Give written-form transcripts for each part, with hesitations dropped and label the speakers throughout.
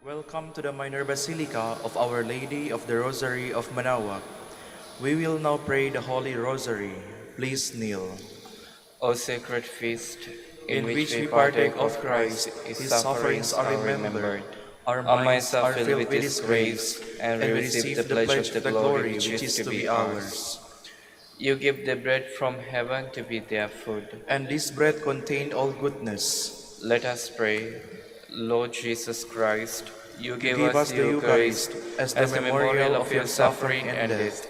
Speaker 1: Welcome to the minor basilica of Our Lady of the Rosary of Manaoag. We will now pray the Holy Rosary. Please kneel.
Speaker 2: O sacred feast,
Speaker 1: In which we partake of Christ, His sufferings are remembered, our minds are filled with His grace, and we receive the pledge of the glory which is to be ours.
Speaker 2: You give the bread from heaven to be their food.
Speaker 1: And this bread contained all goodness.
Speaker 2: Let us pray. Lord Jesus Christ, you
Speaker 1: You
Speaker 2: give
Speaker 1: give
Speaker 2: us
Speaker 1: us
Speaker 2: the
Speaker 1: the
Speaker 2: Eucharist
Speaker 1: Eucharist as the memorial of your suffering and death.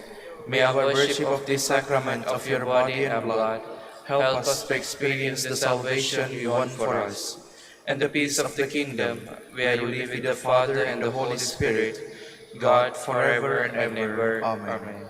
Speaker 1: May our worship of this sacrament of your body and blood help us to experience the salvation you won for us, and the peace of the kingdom, where you live with the Father and the Holy Spirit, God forever and ever. Amen.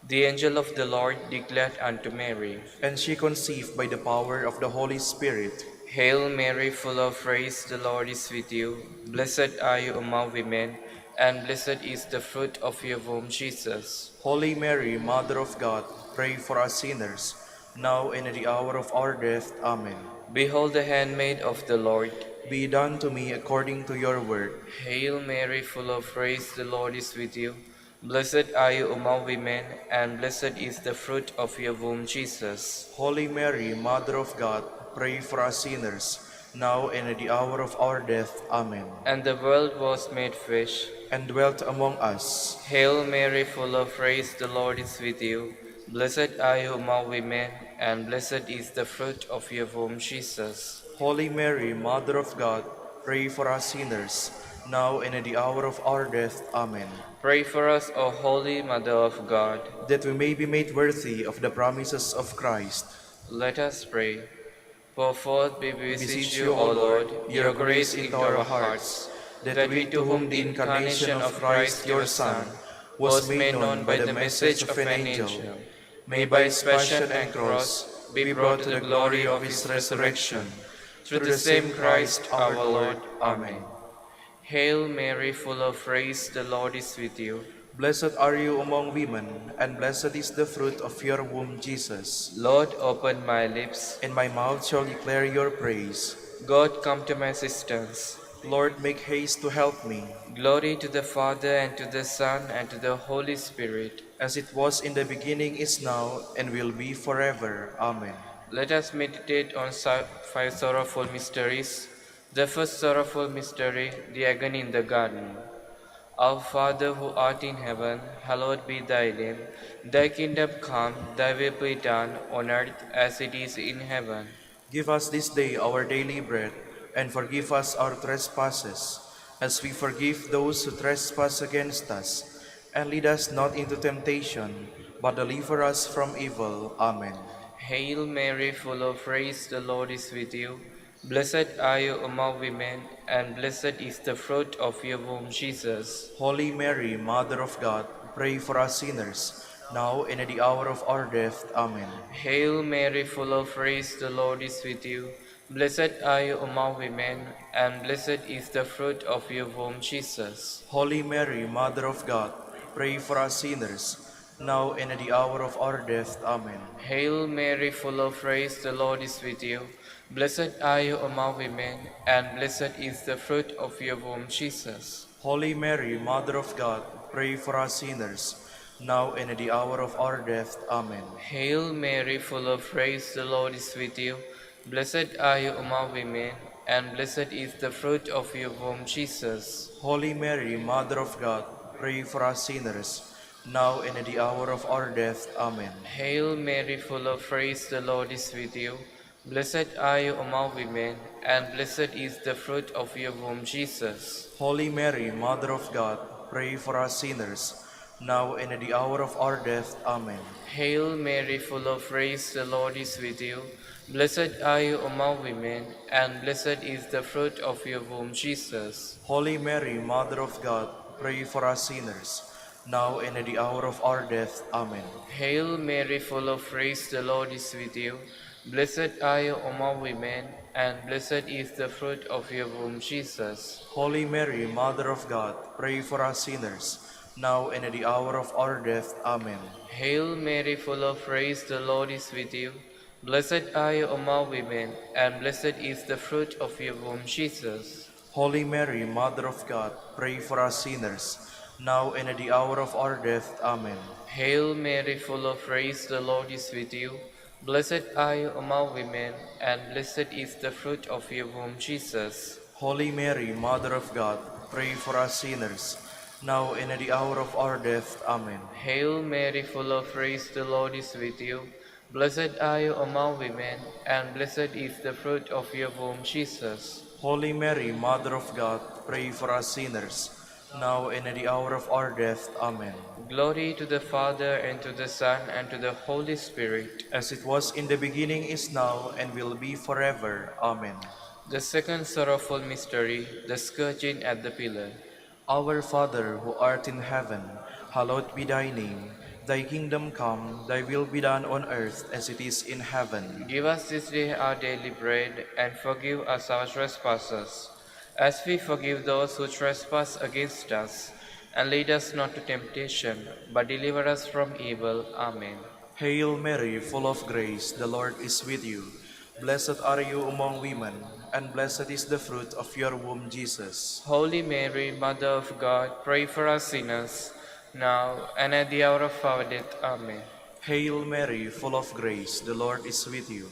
Speaker 2: The angel of the Lord declared unto Mary,
Speaker 1: And she conceived by the power of the Holy Spirit.
Speaker 2: Hail Mary, full of grace, the Lord is with you. Blessed are you among women, and blessed is the fruit of your womb, Jesus.
Speaker 1: Holy Mary, Mother of God, pray for us sinners, now and at the hour of our death. Amen.
Speaker 2: Behold the handmaid of the Lord.
Speaker 1: Be done to me according to your word.
Speaker 2: Hail Mary, full of grace, the Lord is with you. Blessed are you among women, and blessed is the fruit of your womb, Jesus.
Speaker 1: Holy Mary, Mother of God, pray for us sinners, now and at the hour of our death. Amen.
Speaker 2: And the world was made flesh,
Speaker 1: and dwelt among us.
Speaker 2: Hail Mary, full of grace, the Lord is with you. Blessed are you among women, and blessed is the fruit of your womb, Jesus.
Speaker 1: Holy Mary, Mother of God, pray for us sinners, now and at the hour of our death. Amen.
Speaker 2: Pray for us, O Holy Mother of God,
Speaker 1: that we may be made worthy of the promises of Christ.
Speaker 2: Let us pray. Pour forth, we beseech you,
Speaker 1: O
Speaker 2: O Lord, your grace into our hearts,
Speaker 1: that we to whom the incarnation of Christ your Son was made known by the message of an angel, may by his passion and cross be brought to the glory of his resurrection. Through the same Christ our Lord. Amen.
Speaker 2: Hail Mary, full of grace, the Lord is with you.
Speaker 1: Blessed are you among women, and blessed is the fruit of your womb, Jesus.
Speaker 2: Lord, open my lips,
Speaker 1: and my mouth shall declare your praise.
Speaker 2: God, come to my assistance.
Speaker 1: Lord, make haste to help me.
Speaker 2: Glory to the Father, and to the Son, and to the Holy Spirit.
Speaker 1: As it was in the beginning, is now, and will be forever. Amen.
Speaker 2: Let us meditate on 5 sorrowful mysteries. The first sorrowful mystery, the agony in the garden. Our Father who art in heaven, hallowed be thy name. Thy kingdom come, thy will be done, on earth as it is in heaven.
Speaker 1: Give us this day our daily bread, and forgive us our trespasses, as we forgive those who trespass against us. And lead us not into temptation, but deliver us from evil. Amen.
Speaker 2: Hail Mary, full of grace, the Lord is with you. Blessed are you among women, and blessed is the fruit of your womb, Jesus.
Speaker 1: Holy Mary, Mother of God, pray for us sinners, now and at the hour of our death. Amen.
Speaker 2: Hail Mary, full of grace, the Lord is with you. Blessed are you among women, and blessed is the fruit of your womb, Jesus.
Speaker 1: Holy Mary, Mother of God, pray for us sinners, now and at the hour of our death. Amen.
Speaker 2: Hail Mary, full of grace, the Lord is with you. Blessed are you among women, and blessed is the fruit of your womb, Jesus.
Speaker 1: Holy Mary, Mother of God, pray for us sinners, now and at the hour of our death. Amen.
Speaker 2: Hail Mary, full of grace, the Lord is with you. Blessed are you among women, and blessed is the fruit of your womb, Jesus.
Speaker 1: Holy Mary, Mother of God, pray for us sinners, now and at the hour of our death. Amen.
Speaker 2: Hail Mary, full of grace, the Lord is with you. Blessed are you among women, and blessed is the fruit of your womb, Jesus.
Speaker 1: Holy Mary, Mother of God, pray for us sinners, now and at the hour of our death. Amen.
Speaker 2: Hail Mary, full of grace, the Lord is with you. Blessed are you among women, and blessed is the fruit of your womb, Jesus.
Speaker 1: Holy Mary, Mother of God, pray for us sinners, now and at the hour of our death. Amen.
Speaker 2: Hail Mary, full of grace, the Lord is with you. Blessed are you among women, and blessed is the fruit of your womb, Jesus.
Speaker 1: Holy Mary, Mother of God, pray for us sinners, now and at the hour of our death. Amen.
Speaker 2: Hail Mary, full of grace, the Lord is with you. Blessed are you among women, and blessed is the fruit of your womb, Jesus.
Speaker 1: Holy Mary, Mother of God, pray for us sinners, now and at the hour of our death. Amen.
Speaker 2: Hail Mary, full of grace, the Lord is with you. Blessed are you among women, and blessed is the fruit of your womb, Jesus.
Speaker 1: Holy Mary, Mother of God, pray for us sinners, now and at the hour of our death. Amen.
Speaker 2: Hail Mary, full of grace, the Lord is with you. Blessed are you among women, and blessed is the fruit of your womb, Jesus.
Speaker 1: Holy Mary, Mother of God, pray for us sinners, now and at the hour of our death. Amen.
Speaker 2: Glory to the Father, and to the Son, and to the Holy Spirit.
Speaker 1: As it was in the beginning, is now, and will be forever. Amen.
Speaker 2: The second sorrowful mystery, the scourging at the pillar.
Speaker 1: Our Father, who art in heaven, hallowed be thy name. Thy kingdom come, thy will be done on earth as it is in heaven.
Speaker 2: Give us this day our daily bread, and forgive us our trespasses, as we forgive those who trespass against us. And lead us not to temptation, but deliver us from evil. Amen.
Speaker 1: Hail Mary, full of grace, the Lord is with you. Blessed are you among women, and blessed is the fruit of your womb, Jesus.
Speaker 2: Holy Mary, Mother of God, pray for us sinners, now and at the hour of our death. Amen.
Speaker 1: Hail Mary, full of grace, the Lord is with you.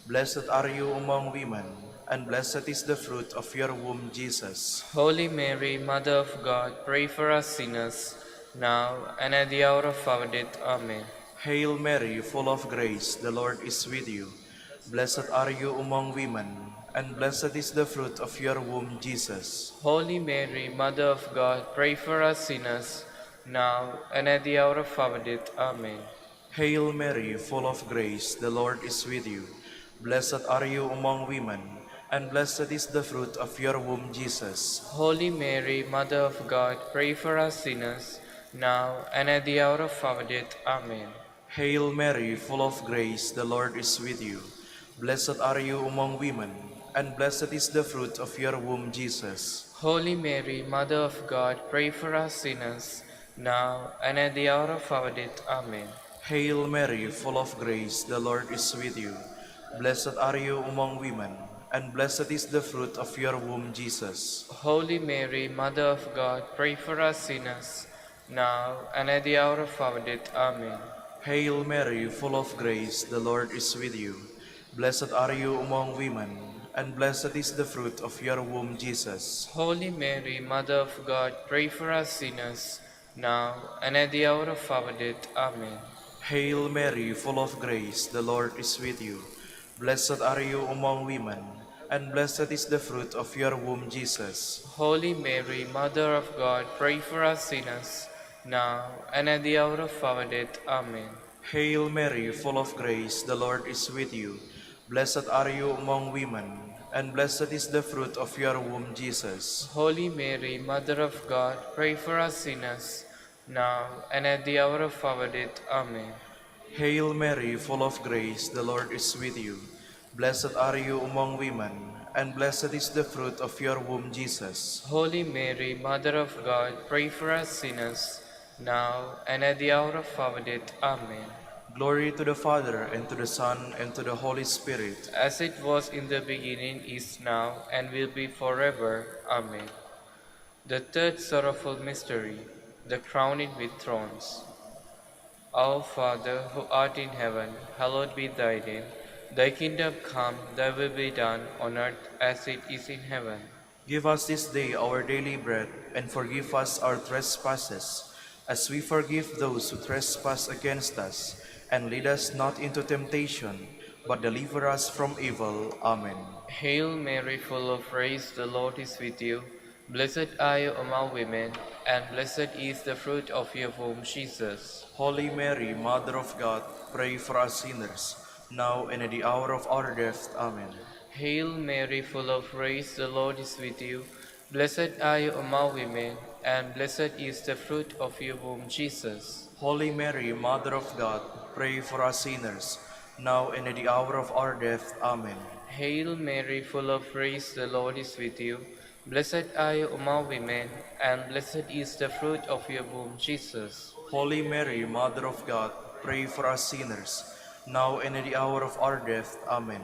Speaker 1: Blessed are you among women, and blessed is the fruit of your womb, Jesus.
Speaker 2: Holy Mary, Mother of God, pray for us sinners, now and at the hour of our death. Amen.
Speaker 1: Hail Mary, full of grace, the Lord is with you. Blessed are you among women, and blessed is the fruit of your womb, Jesus.
Speaker 2: Holy Mary, Mother of God, pray for us sinners, now and at the hour of our death. Amen.
Speaker 1: Hail Mary, full of grace, the Lord is with you. Blessed are you among women, and blessed is the fruit of your womb, Jesus.
Speaker 2: Holy Mary, Mother of God, pray for us sinners, now and at the hour of our death. Amen.
Speaker 1: Hail Mary, full of grace, the Lord is with you. Blessed are you among women, and blessed is the fruit of your womb, Jesus.
Speaker 2: Holy Mary, Mother of God, pray for us sinners, now and at the hour of our death. Amen.
Speaker 1: Hail Mary, full of grace, the Lord is with you. Blessed are you among women, and blessed is the fruit of your womb, Jesus.
Speaker 2: Holy Mary, Mother of God, pray for us sinners, now and at the hour of our death. Amen.
Speaker 1: Hail Mary, full of grace, the Lord is with you. Blessed are you among women, and blessed is the fruit of your womb, Jesus.
Speaker 2: Holy Mary, Mother of God, pray for us sinners, now and at the hour of our death. Amen.
Speaker 1: Hail Mary, full of grace, the Lord is with you. Blessed are you among women, and blessed is the fruit of your womb, Jesus.
Speaker 2: Holy Mary, Mother of God, pray for us sinners, now and at the hour of our death. Amen.
Speaker 1: Hail Mary, full of grace, the Lord is with you. Blessed are you among women, and blessed is the fruit of your womb, Jesus.
Speaker 2: Holy Mary, Mother of God, pray for us sinners, now and at the hour of our death. Amen.
Speaker 1: Hail Mary, full of grace, the Lord is with you. Blessed are you among women, and blessed is the fruit of your womb, Jesus.
Speaker 2: Holy Mary, Mother of God, pray for us sinners, now and at the hour of our death. Amen.
Speaker 1: Glory to the Father, and to the Son, and to the Holy Spirit.
Speaker 2: As it was in the beginning, is now, and will be forever. Amen. The third sorrowful mystery, the crowning with thorns. Our Father, who art in heaven, hallowed be thy name. Thy kingdom come, thy will be done, on earth as it is in heaven.
Speaker 1: Give us this day our daily bread, and forgive us our trespasses, as we forgive those who trespass against us. And lead us not into temptation, but deliver us from evil. Amen.
Speaker 2: Hail Mary, full of grace, the Lord is with you. Blessed are you among women, and blessed is the fruit of your womb, Jesus.
Speaker 1: Holy Mary, Mother of God, pray for us sinners, now and at the hour of our death. Amen.
Speaker 2: Hail Mary, full of grace, the Lord is with you. Blessed are you among women, and blessed is the fruit of your womb, Jesus.
Speaker 1: Holy Mary, Mother of God, pray for us sinners, now and at the hour of our death. Amen.
Speaker 2: Hail Mary, full of grace, the Lord is with you. Blessed are you among women, and blessed is the fruit of your womb, Jesus.
Speaker 1: Holy Mary, Mother of God, pray for us sinners, now and at the hour of our death. Amen.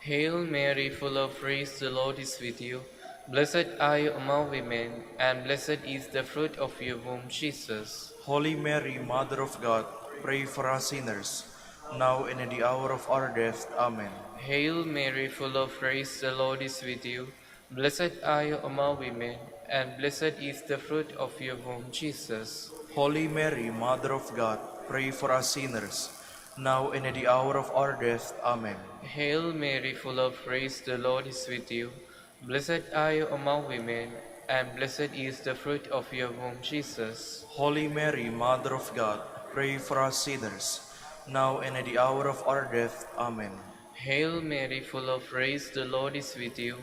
Speaker 2: Hail Mary, full of grace, the Lord is with you. Blessed are you among women, and blessed is the fruit of your womb, Jesus.
Speaker 1: Holy Mary, Mother of God, pray for us sinners, now and at the hour of our death. Amen.
Speaker 2: Hail Mary, full of grace, the Lord is with you. Blessed are you among women, and blessed is the fruit of your womb, Jesus.
Speaker 1: Holy Mary, Mother of God, pray for us sinners, now and at the hour of our death. Amen.
Speaker 2: Hail Mary, full of grace, the Lord is with you. Blessed are you among women, and blessed is the fruit of your womb, Jesus.
Speaker 1: Holy Mary, Mother of God, pray for us sinners, now and at the hour of our death. Amen.
Speaker 2: Hail Mary, full of grace, the Lord is with you.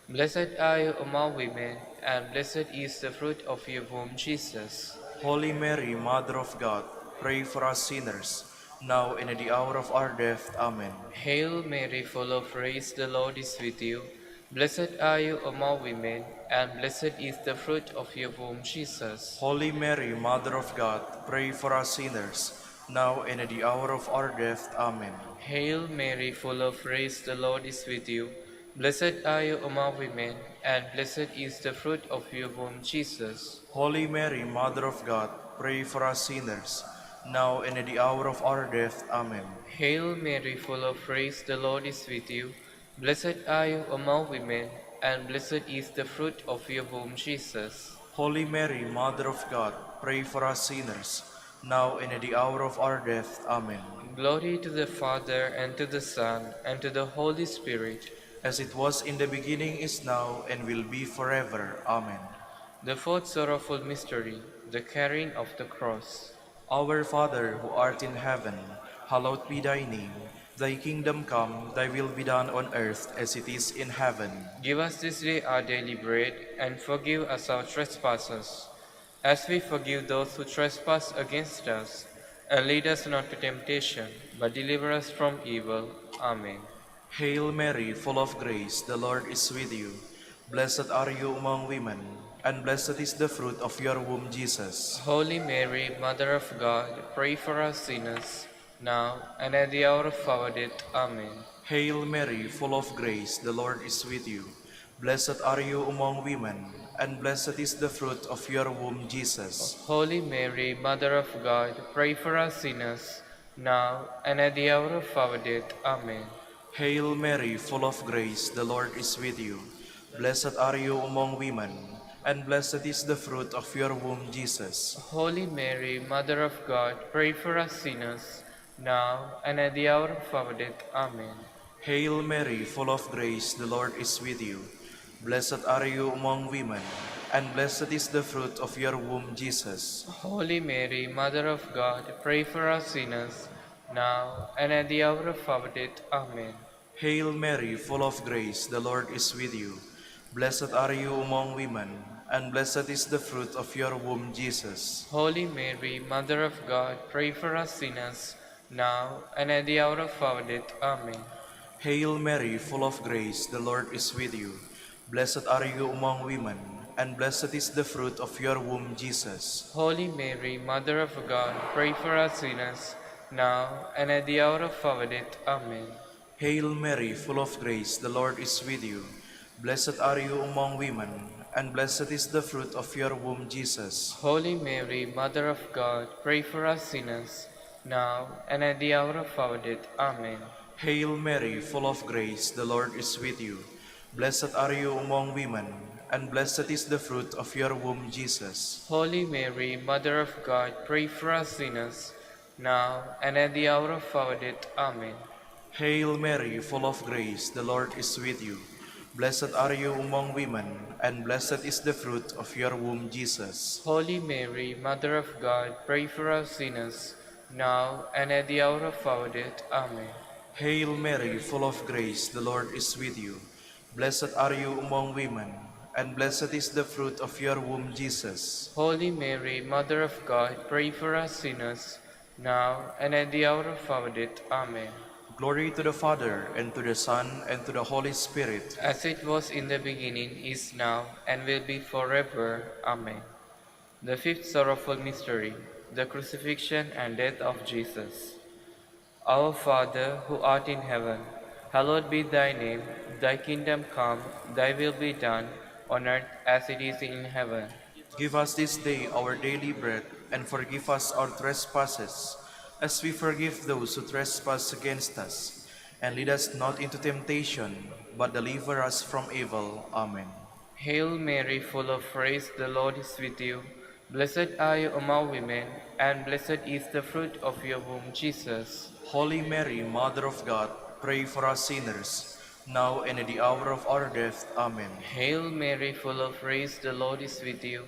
Speaker 2: Blessed are you among women, and blessed is the fruit of your womb, Jesus.
Speaker 1: Holy Mary, Mother of God, pray for us sinners, now and at the hour of our death. Amen.
Speaker 2: Hail Mary, full of grace, the Lord is with you. Blessed are you among women, and blessed is the fruit of your womb, Jesus.
Speaker 1: Holy Mary, Mother of God, pray for us sinners, now and at the hour of our death. Amen.
Speaker 2: Hail Mary, full of grace, the Lord is with you. Blessed are you among women, and blessed is the fruit of your womb, Jesus.
Speaker 1: Holy Mary, Mother of God, pray for us sinners, now and at the hour of our death. Amen.
Speaker 2: Hail Mary, full of grace, the Lord is with you. Blessed are you among women, and blessed is the fruit of your womb, Jesus.
Speaker 1: Holy Mary, Mother of God, pray for us sinners, now and at the hour of our death. Amen.
Speaker 2: Glory to the Father, and to the Son, and to the Holy Spirit,
Speaker 1: As it was in the beginning, is now, and will be forever. Amen.
Speaker 2: the fourth sorrowful mystery, the carrying of the cross.
Speaker 1: Our Father, who art in heaven, hallowed be thy name. Thy kingdom come, thy will be done on earth as it is in heaven.
Speaker 2: Give us this day our daily bread, and forgive us our trespasses, as we forgive those who trespass against us. And lead us not to temptation, but deliver us from evil. Amen.
Speaker 1: Hail Mary, full of grace, the Lord is with you. Blessed are you among women, and blessed is the fruit of your womb, Jesus.
Speaker 2: Holy Mary, Mother of God, pray for us sinners, now and at the hour of our death. Amen.
Speaker 1: Hail Mary, full of grace, the Lord is with you. Blessed are you among women, and blessed is the fruit of your womb, Jesus.
Speaker 2: Holy Mary, Mother of God, pray for us sinners, now and at the hour of our death. Amen.
Speaker 1: Hail Mary, full of grace, the Lord is with you. Blessed are you among women, and blessed is the fruit of your womb, Jesus.
Speaker 2: Holy Mary, Mother of God, pray for us sinners, now and at the hour of our death. Amen.
Speaker 1: Hail Mary, full of grace, the Lord is with you. Blessed are you among women, and blessed is the fruit of your womb, Jesus.
Speaker 2: Holy Mary, Mother of God, pray for us sinners, now and at the hour of our death. Amen.
Speaker 1: Hail Mary, full of grace, the Lord is with you. Blessed are you among women, and blessed is the fruit of your womb, Jesus.
Speaker 2: Holy Mary, Mother of God, pray for us sinners, now and at the hour of our death. Amen.
Speaker 1: Hail Mary, full of grace, the Lord is with you. Blessed are you among women, and blessed is the fruit of your womb, Jesus.
Speaker 2: Holy Mary, Mother of God, pray for us sinners, now and at the hour of our death. Amen.
Speaker 1: Hail Mary, full of grace, the Lord is with you. Blessed are you among women, and blessed is the fruit of your womb, Jesus.
Speaker 2: Holy Mary, Mother of God, pray for us sinners, now and at the hour of our death. Amen.
Speaker 1: Hail Mary, full of grace, the Lord is with you. Blessed are you among women, and blessed is the fruit of your womb, Jesus.
Speaker 2: Holy Mary, Mother of God, pray for us sinners, now and at the hour of our death. Amen.
Speaker 1: Hail Mary, full of grace, the Lord is with you. Blessed are you among women, and blessed is the fruit of your womb, Jesus.
Speaker 2: Holy Mary, Mother of God, pray for us sinners, now and at the hour of our death. Amen.
Speaker 1: Hail Mary, full of grace, the Lord is with you. Blessed are you among women, and blessed is the fruit of your womb, Jesus.
Speaker 2: Holy Mary, Mother of God, pray for us sinners, now and at the hour of our death. Amen.
Speaker 1: Glory to the Father, and to the Son, and to the Holy Spirit.
Speaker 2: As it was in the beginning, is now, and will be forever. Amen. The fifth sorrowful mystery, the crucifixion and death of Jesus. Our Father, who art in heaven, hallowed be thy name. Thy kingdom come, thy will be done, on earth as it is in heaven.
Speaker 1: Give us this day our daily bread, and forgive us our trespasses, as we forgive those who trespass against us. And lead us not into temptation, but deliver us from evil. Amen.
Speaker 2: Hail Mary, full of grace, the Lord is with you. Blessed are you among women, and blessed is the fruit of your womb, Jesus.
Speaker 1: Holy Mary, Mother of God, pray for us sinners, now and at the hour of our death. Amen.
Speaker 2: Hail Mary, full of grace, the Lord is with you.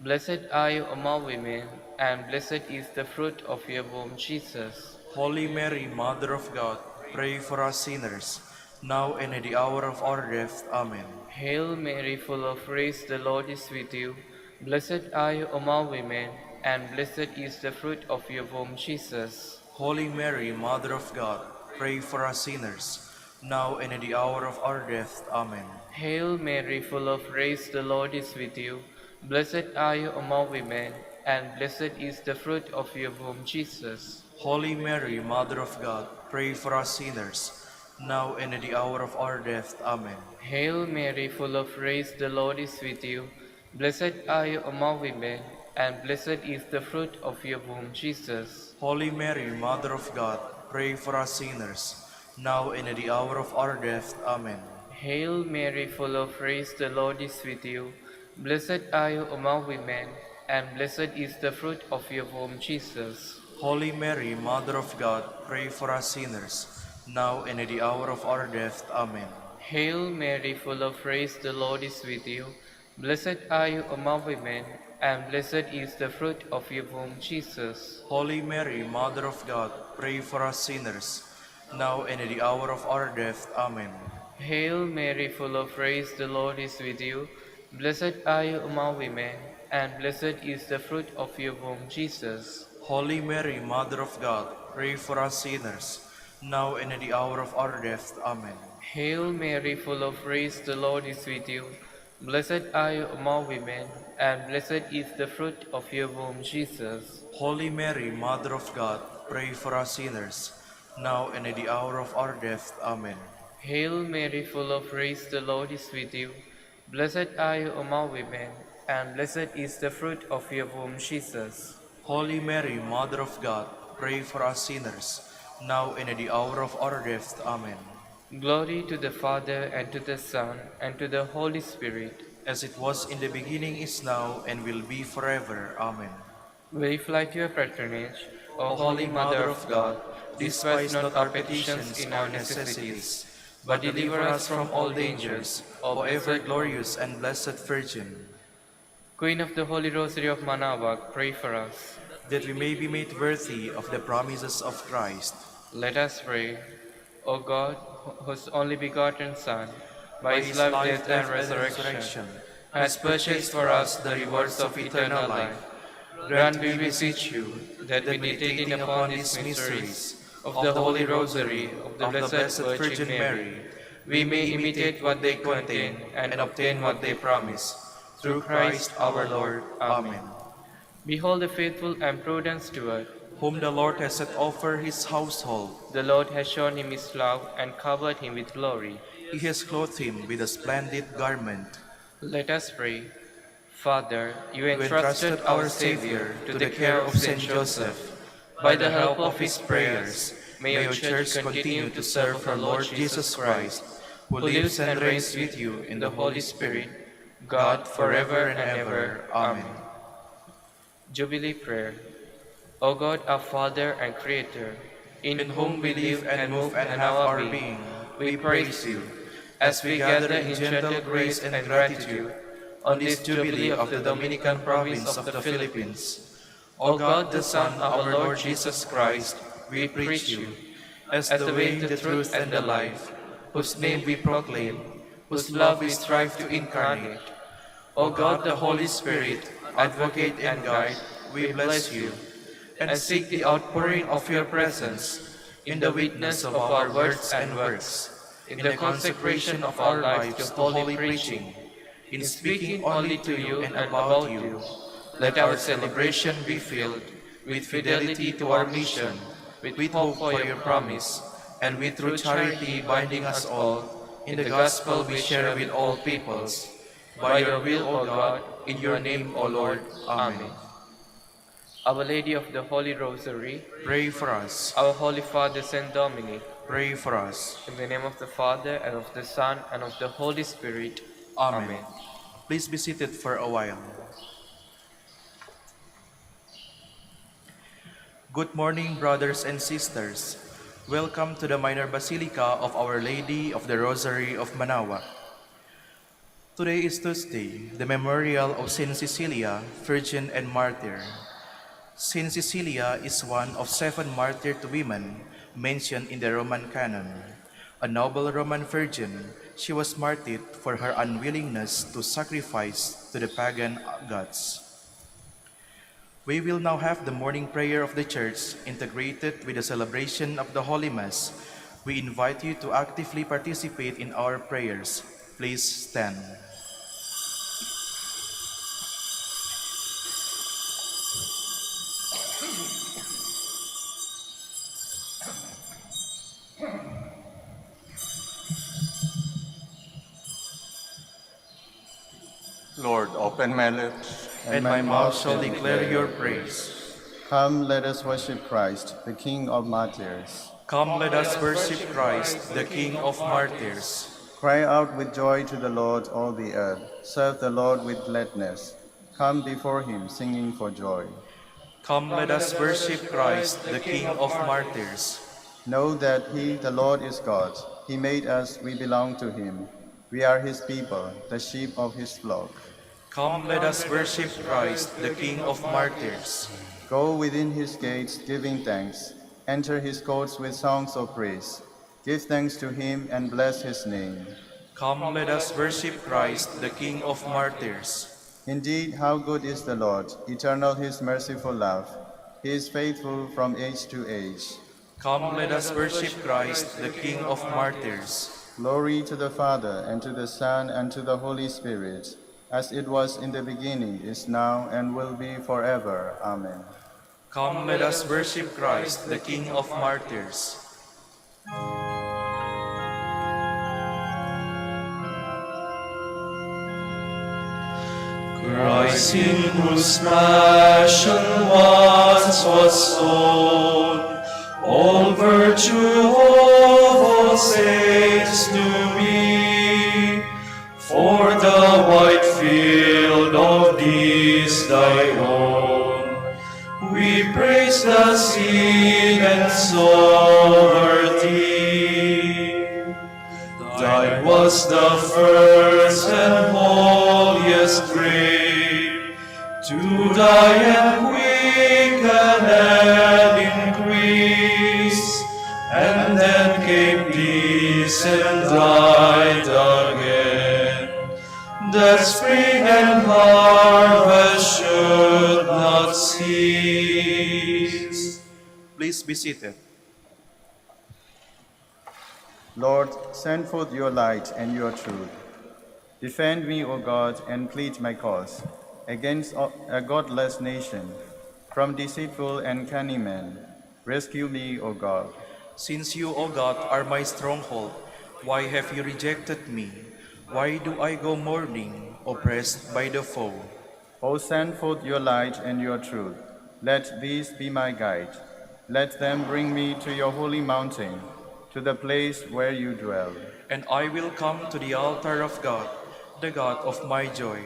Speaker 2: Blessed are you among women, and blessed is the fruit of your womb, Jesus.
Speaker 1: Holy Mary, Mother of God, pray for us sinners, now and at the hour of our death. Amen.
Speaker 2: Hail Mary, full of grace, the Lord is with you. Blessed are you among women, and blessed is the fruit of your womb, Jesus.
Speaker 1: Holy Mary, Mother of God, pray for us sinners, now and at the hour of our death. Amen.
Speaker 2: Hail Mary, full of grace, the Lord is with you. Blessed are you among women, and blessed is the fruit of your womb, Jesus.
Speaker 1: Holy Mary, Mother of God, pray for us sinners, now and at the hour of our death. Amen.
Speaker 2: Hail Mary, full of grace, the Lord is with you. Blessed are you among women, and blessed is the fruit of your womb, Jesus.
Speaker 1: Holy Mary, Mother of God, pray for us sinners, now and at the hour of our death. Amen.
Speaker 2: Hail Mary, full of grace, the Lord is with you. Blessed are you among women, and blessed is the fruit of your womb, Jesus.
Speaker 1: Holy Mary, Mother of God, pray for us sinners, now and at the hour of our death. Amen.
Speaker 2: Hail Mary, full of grace, the Lord is with you. Blessed are you among women, and blessed is the fruit of your womb, Jesus.
Speaker 1: Holy Mary, Mother of God, pray for us sinners, now and at the hour of our death. Amen.
Speaker 2: Hail Mary, full of grace, the Lord is with you. Blessed are you among women, and blessed is the fruit of your womb, Jesus.
Speaker 1: Holy Mary, Mother of God, pray for us sinners, now and at the hour of our death. Amen.
Speaker 2: Hail Mary, full of grace, the Lord is with you. Blessed are you among women, and blessed is the fruit of your womb, Jesus.
Speaker 1: Holy Mary, Mother of God, pray for us sinners, now and at the hour of our death. Amen.
Speaker 2: Hail Mary, full of grace, the Lord is with you. Blessed are you among women, and blessed is the fruit of your womb, Jesus.
Speaker 1: Holy Mary, Mother of God, pray for us sinners, now and at the hour of our death. Amen.
Speaker 2: Glory to the Father, and to the Son, and to the Holy Spirit.
Speaker 1: As it was in the beginning, is now, and will be forever. Amen.
Speaker 2: We fly to your patronage, O Holy Mother of God. Despise not our petitions in our necessities, but deliver us from all dangers,
Speaker 1: O ever glorious and blessed Virgin,
Speaker 2: Queen of the Holy Rosary of Manaoag, pray for us.
Speaker 1: that we may be made worthy of the promises of Christ.
Speaker 2: Let us pray. O God, whose only begotten Son, by his life, death, and resurrection, has purchased for us the rewards of eternal life, grant, we beseech you, that meditating upon these mysteries of the Holy Rosary of the Blessed Virgin Mary, we may imitate what they contain and obtain what they promise. Through Christ our Lord. Amen. Behold the faithful and prudent steward,
Speaker 1: whom the Lord has set over his household.
Speaker 2: the Lord has shown him his love and covered him with glory.
Speaker 1: He has clothed him with a splendid garment.
Speaker 2: Let us pray. Father, you
Speaker 1: You
Speaker 2: entrusted our Savior to the care of Saint Joseph. By the help of his prayers, may your Church continue to serve her Lord Jesus Christ, who lives and reigns with you in the Holy Spirit, God, forever and ever. Amen. Jubilee Prayer. O God, our Father and Creator, in whom we live and move and have our being, we praise you, as we gather in gentle grace and gratitude on this Jubilee of the Dominican province of the Philippines. O God, the Son of our Lord Jesus Christ, we preach you, as the way, the truth, and the life, whose name we proclaim, whose love we strive to incarnate. O God, the Holy Spirit, advocate and guide, we bless you, and seek the outpouring of your presence in the witness of our words and works, in the consecration of our lives to holy preaching, in speaking only to you and about you. Let our celebration be filled with fidelity to our mission, with hope for your promise, and with true charity binding us all in the gospel we share with all peoples.
Speaker 1: by your will, O God, in your name, O Lord. Amen.
Speaker 2: Our Lady of the Holy Rosary,
Speaker 1: Pray for us.
Speaker 2: our Holy Father Saint Dominic,
Speaker 1: Pray for us.
Speaker 2: in the name of the Father, and of the Son, and of the Holy Spirit.
Speaker 1: Amen.
Speaker 2: Amen.
Speaker 1: Please be seated for a while. Good morning, brothers and sisters. Welcome to the Minor Basilica of Our Lady of the Rosary of Manaoag. Today is Tuesday, the memorial of Saint Cecilia, Virgin and Martyr. Saint Cecilia is one of 7 martyred women mentioned in the Roman canon. A noble Roman virgin, she was martyred for her unwillingness to sacrifice to the pagan gods. We will now have the morning prayer of the Church integrated with the celebration of the Holy Mass. We invite you to actively participate in our prayers. Please stand.
Speaker 3: Lord, open my lips,
Speaker 1: And my mouth shall declare your praise.
Speaker 4: Come, let us worship Christ, the King of martyrs.
Speaker 1: Come, let us worship Christ, the King of martyrs.
Speaker 4: Cry out with joy to the Lord, all the earth. Serve the Lord with gladness. Come before him, singing for joy.
Speaker 1: Come, let us worship Christ, the King of martyrs.
Speaker 4: Know that he, the Lord, is God. He made us, we belong to him. We are his people, the sheep of his flock.
Speaker 1: Come, let us worship Christ, the King of martyrs.
Speaker 4: Go within his gates, giving thanks. Enter his courts with songs of praise. Give thanks to him and bless his name.
Speaker 1: Come, let us worship Christ, the King of martyrs.
Speaker 4: Indeed, how good is the Lord, eternal his merciful love. He is faithful from age to age.
Speaker 1: Come, let us worship Christ, the King of martyrs.
Speaker 4: Glory to the Father, and to the Son, and to the Holy Spirit, as it was in the beginning, is now, and will be forever. Amen.
Speaker 1: Come, let us worship Christ, the King of martyrs.
Speaker 5: Christ, in whose passion once was sown, all virtue of all saints to be, for the white field of this thy own, we praise the seed and sower thee. Thine was the first and holiest grape, to die and quicken and increase, and then came peace and died again, that spring and harvest should not cease.
Speaker 1: Please be seated.
Speaker 4: Lord, send forth your light and your truth. Defend me, O God, and plead my cause against a godless nation. From deceitful and cunning men, rescue me, O God.
Speaker 1: Since you, O God, are my stronghold, why have you rejected me? Why do I go mourning, oppressed by the foe?
Speaker 4: O send forth your light and your truth. Let these be my guide. Let them bring me to your holy mountain, to the place where you dwell.
Speaker 1: And I will come to the altar of God, the God of my joy.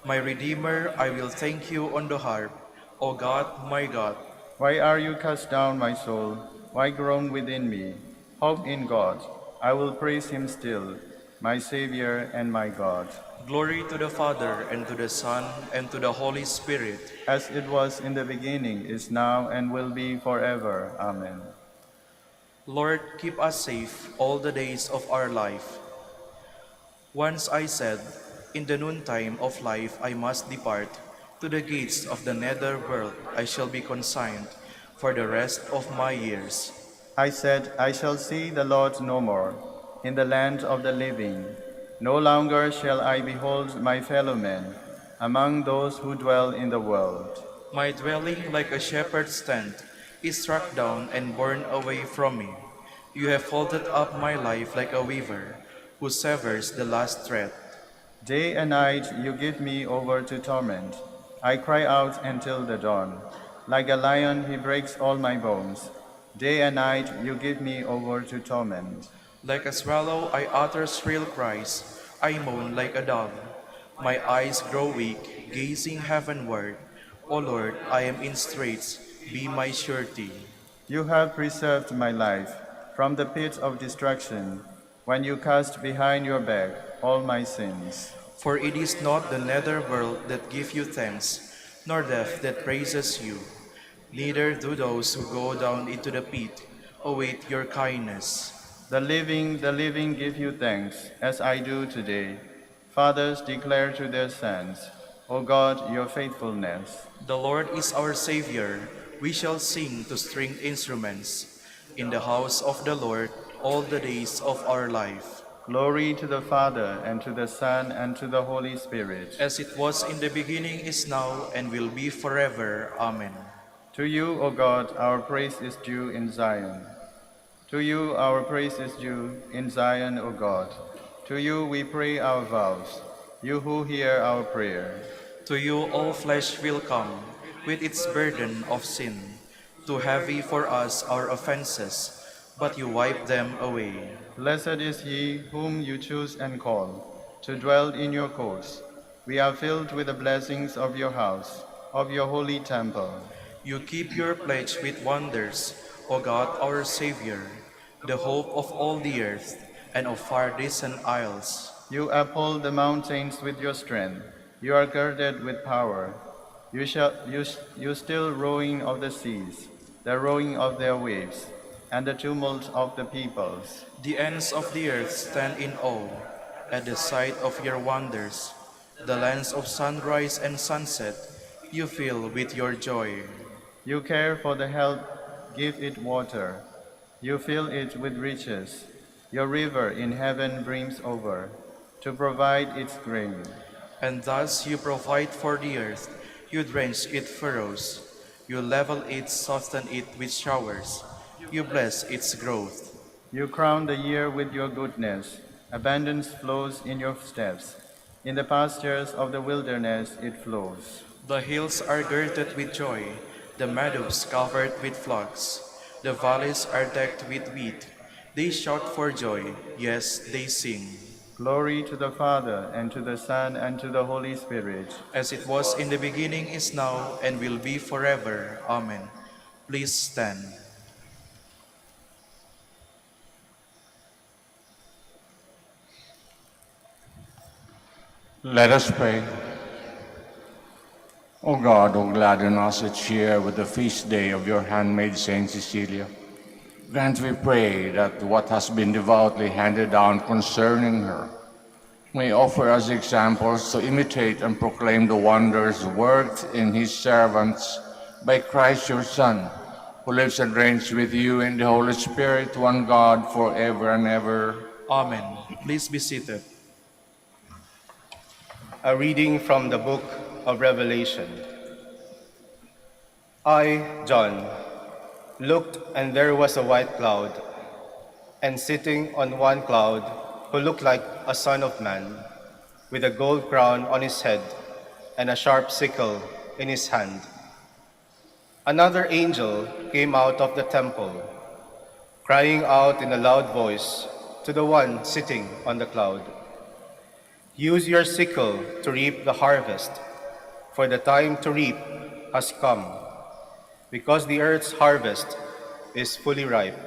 Speaker 1: My Redeemer, I will thank you on the harp, O God, my God.
Speaker 4: Why are you cast down, my soul? Why groan within me? Hope in God. I will praise him still, my Savior and my God.
Speaker 1: Glory to the Father, and to the Son, and to the Holy Spirit.
Speaker 4: As it was in the beginning, is now, and will be forever. Amen.
Speaker 1: Lord, keep us safe all the days of our life. Once I said, in the noontime of life I must depart. To the gates of the nether world I shall be consigned for the rest of my years.
Speaker 4: I said, I shall see the Lord no more, in the land of the living. No longer shall I behold my fellow men among those who dwell in the world.
Speaker 1: My dwelling, like a shepherd's tent, is struck down and borne away from me. You have folded up my life like a weaver who severs the last thread.
Speaker 4: Day and night you give me over to torment. I cry out until the dawn. Like a lion he breaks all my bones. Day and night you give me over to torment.
Speaker 1: Like a swallow, I utter shrill cries. I moan like a dog. My eyes grow weak, gazing heavenward. O Lord, I am in straits. Be my surety.
Speaker 4: You have preserved my life from the pit of destruction, when you cast behind your back all my sins.
Speaker 1: For it is not the nether world that give you thanks, nor death that praises you. Neither do those who go down into the pit await your kindness.
Speaker 4: The living give you thanks, as I do today. Fathers declare to their sons, O God, your faithfulness.
Speaker 1: The Lord is our Savior. We shall sing to stringed instruments in the house of the Lord all the days of our life.
Speaker 4: Glory to the Father, and to the Son, and to the Holy Spirit.
Speaker 1: As it was in the beginning, is now, and will be forever. Amen.
Speaker 4: To you, O God, our praise is due in Zion. To you our praise is due in Zion, O God. To you we pray our vows, you who hear our prayer.
Speaker 1: To you all flesh will come, with its burden of sin. Too heavy for us our offenses, but you wipe them away.
Speaker 4: Blessed is he whom you choose and call to dwell in your courts. We are filled with the blessings of your house, of your holy temple.
Speaker 1: You keep your pledge with wonders, O God our Savior, the hope of all the earth and of far distant isles.
Speaker 4: You uphold the mountains with your strength. You are girded with power. You still roaring of the seas, the roaring of their waves, and the tumult of the peoples.
Speaker 1: The ends of the earth stand in awe at the sight of your wonders. The lands of sunrise and sunset you fill with your joy.
Speaker 4: You care for the health, give it water. You fill it with riches. Your river in heaven brims over, to provide its grain.
Speaker 1: And thus you provide for the earth. You drench its furrows. You level it, soften it with showers. You bless its growth.
Speaker 4: You crown the year with your goodness. Abundance flows in your steps. In the pastures of the wilderness it flows.
Speaker 1: The hills are girded with joy, the meadows covered with flocks. The valleys are decked with wheat. They shout for joy, yes, they sing.
Speaker 4: Glory to the Father, and to the Son, and to the Holy Spirit.
Speaker 1: As it was in the beginning, is now, and will be forever. Amen. Please stand.
Speaker 3: Let us pray. O God, who gladden us each year with the feast day of your handmaid Saint Cecilia, grant, we pray, that what has been devoutly handed down concerning her may offer us examples to imitate and proclaim the wonders worked in his servants by Christ your Son, who lives and reigns with you in the Holy Spirit, one God, forever and ever.
Speaker 1: Amen. Please be seated.
Speaker 6: A reading from the book of Revelation. I, John, looked, and there was a white cloud, and sitting on one cloud, who looked like a son of man, with a gold crown on his head and a sharp sickle in his hand. Another angel came out of the temple, crying out in a loud voice to the one sitting on the cloud, "Use your sickle to reap the harvest, for the time to reap has come, because the earth's harvest is fully ripe."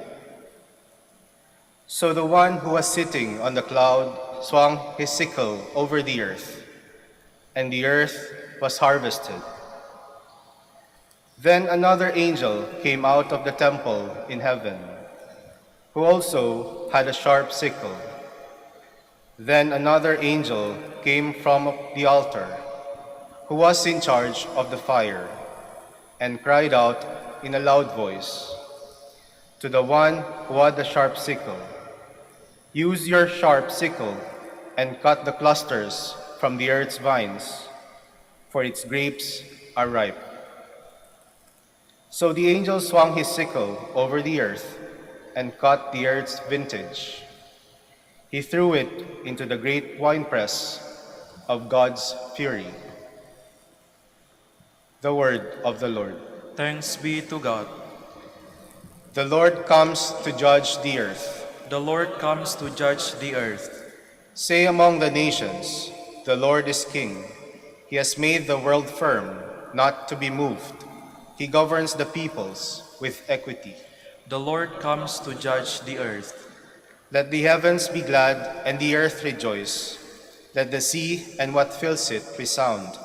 Speaker 6: So the one who was sitting on the cloud swung his sickle over the earth, and the earth was harvested. Then another angel came out of the temple in heaven, who also had a sharp sickle. Then another angel came from the altar, who was in charge of the fire, and cried out in a loud voice to the one who had the sharp sickle, "Use your sharp sickle and cut the clusters from the earth's vines, for its grapes are ripe." So the angel swung his sickle over the earth and cut the earth's vintage. He threw it into the great winepress of God's fury. The word of the Lord.
Speaker 1: Thanks be to God.
Speaker 6: The Lord comes to judge the earth.
Speaker 1: The Lord comes to judge the earth.
Speaker 6: Say among the nations, the Lord is king. He has made the world firm, not to be moved. He governs the peoples with equity.
Speaker 1: The Lord comes to judge the earth.
Speaker 6: Let the heavens be glad and the earth rejoice. Let the sea and what fills it resound.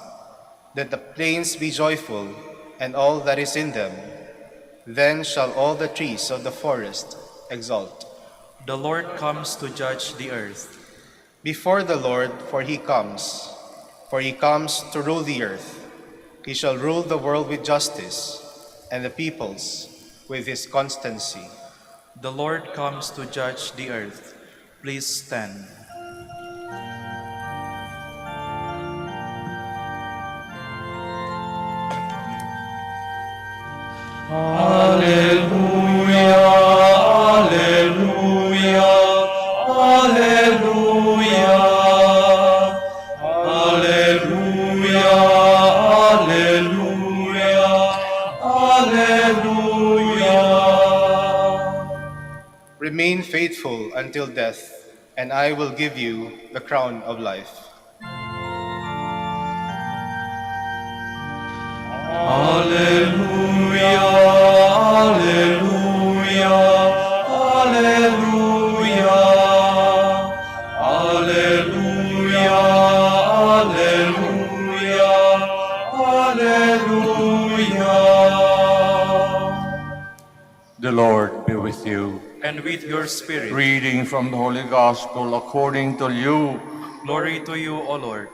Speaker 6: Let the plains be joyful and all that is in them. Then shall all the trees of the forest exult.
Speaker 1: The Lord comes to judge the earth.
Speaker 6: Before the Lord, for he comes to rule the earth. He shall rule the world with justice, and the peoples with his constancy.
Speaker 1: The Lord comes to judge the earth. Please stand.
Speaker 5: Alleluia, Alleluia, Alleluia, Alleluia, Alleluia, Alleluia.
Speaker 6: Remain faithful until death, and I will give you the crown of life.
Speaker 5: Alleluia, Alleluia, Alleluia, Alleluia, Alleluia, Alleluia.
Speaker 3: The Lord be with you.
Speaker 1: And with your spirit.
Speaker 3: Reading from the Holy Gospel according to you.
Speaker 1: Glory to you, O Lord.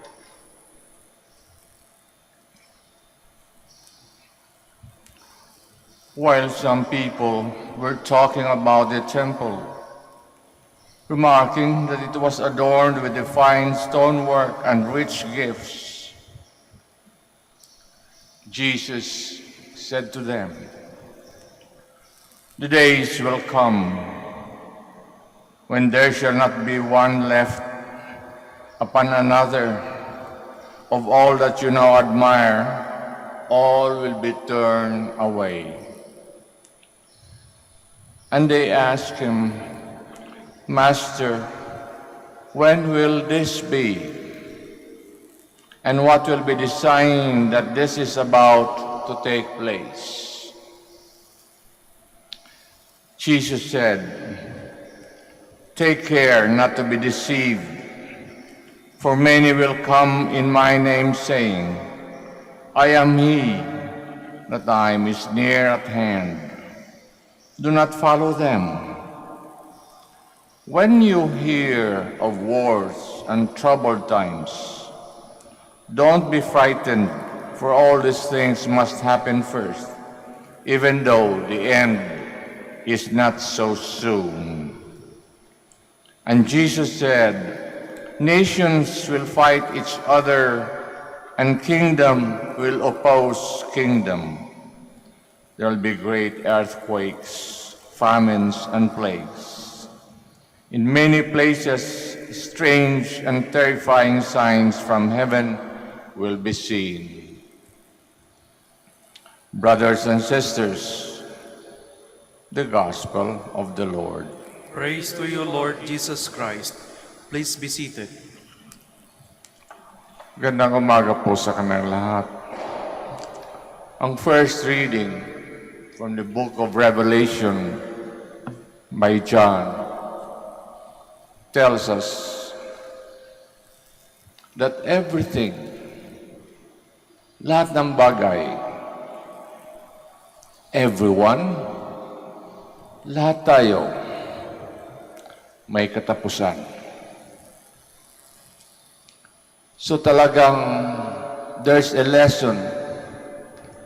Speaker 3: While some people were talking about the temple, remarking that it was adorned with the fine stonework and rich gifts, Jesus said to them, "The days will come when there shall not be one left upon another of all that you now admire, all will be turned away." And they asked him, "Master, when will this be? And what will be the sign that this is about to take place?" Jesus said, "Take care not to be deceived, for many will come in my name saying, 'I am he,' the time is near at hand. Do not follow them. When you hear of wars and troubled times, don't be frightened, for all these things must happen first, even though the end is not so soon." And Jesus said, "Nations will fight each other, and kingdom will oppose kingdom. There will be great earthquakes, famines, and plagues. In many places, strange and terrifying signs from heaven will be seen." Brothers and sisters, the Gospel of the Lord.
Speaker 1: Praise to you, Lord Jesus Christ. Please be seated.
Speaker 3: Gandang umaga po sa kanilang lahat. Ang first reading from the book of Revelation by John tells us that everything, lahat ng bagay, everyone, lahat tayo, may katapusan. So talagang there's a lesson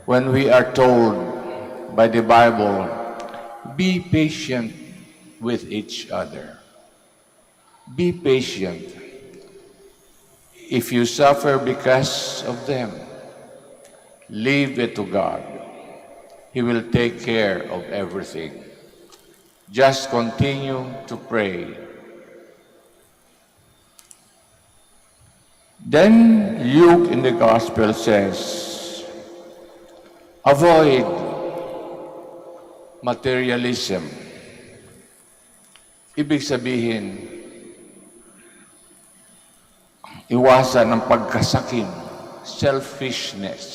Speaker 3: when we are told by the Bible, be patient with each other. Be patient. If you suffer because of them, leave it to God. He will take care of everything. Just continue to pray. Then Luke in the Gospel says, avoid materialism. Ibig sabihin, iwasan ang pagkasakim, selfishness.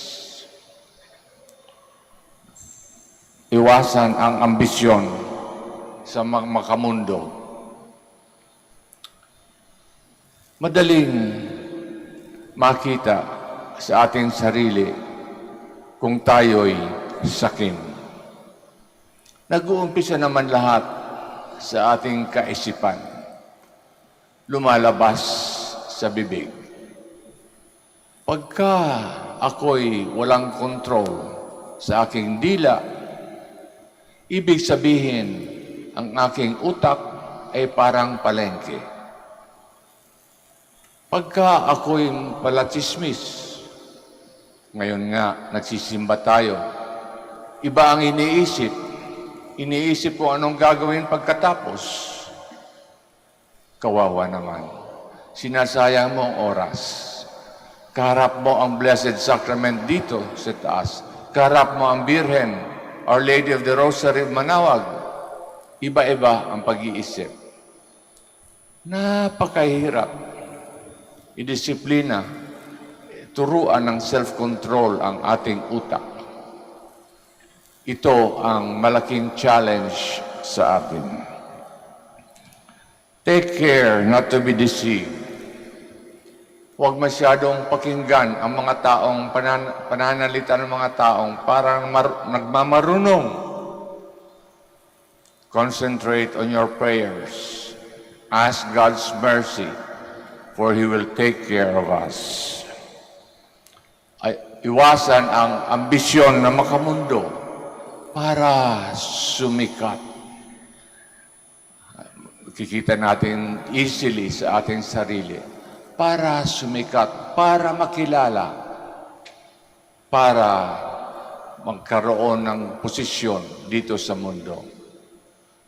Speaker 3: Iwasan ang ambisyon sa makamundo. Madaling makita sa ating sarili kung tayo'y sakim. Nag-uumpisa naman lahat sa ating kaisipan. Lumalabas sa bibig. Pagka ako'y walang kontrol sa aking dila, ibig sabihin, ang aking utak ay parang palengke. Pagka ako'y palatismis, ngayon nga, nagsisimba tayo, iba ang iniisip. Iniisip ko anong gagawin pagkatapos. Kawawa naman. Sinasayang mo ang oras. Kaharap mo ang Blessed Sacrament dito sa taas. Kaharap mo ang Birhen, Our Lady of the Rosary of Manaoag. Iba-iba ang pag-iisip. Napakahirap. Idisiplina, turuan ng self-control ang ating utak. Ito ang malaking challenge sa atin. Take care not to be deceived. Huwag masyadong pakinggan ang mga taong pananalita ng mga taong parang nagmamarunong. Concentrate on your prayers. Ask God's mercy, for He will take care of us. Iwasan ang ambisyon na makamundo para sumikat. Kikita natin easily sa ating sarili. Para sumikat, para makilala, para magkaroon ng posisyon dito sa mundo.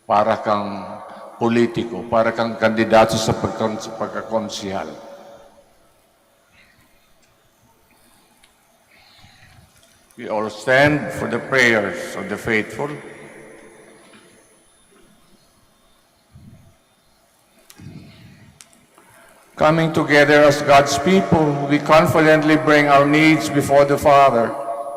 Speaker 3: Para kang politiko, para kang kandidato sa pagkakonsihal. We all stand for the prayers of the faithful. Coming together as God's people, we confidently bring our needs before the Father,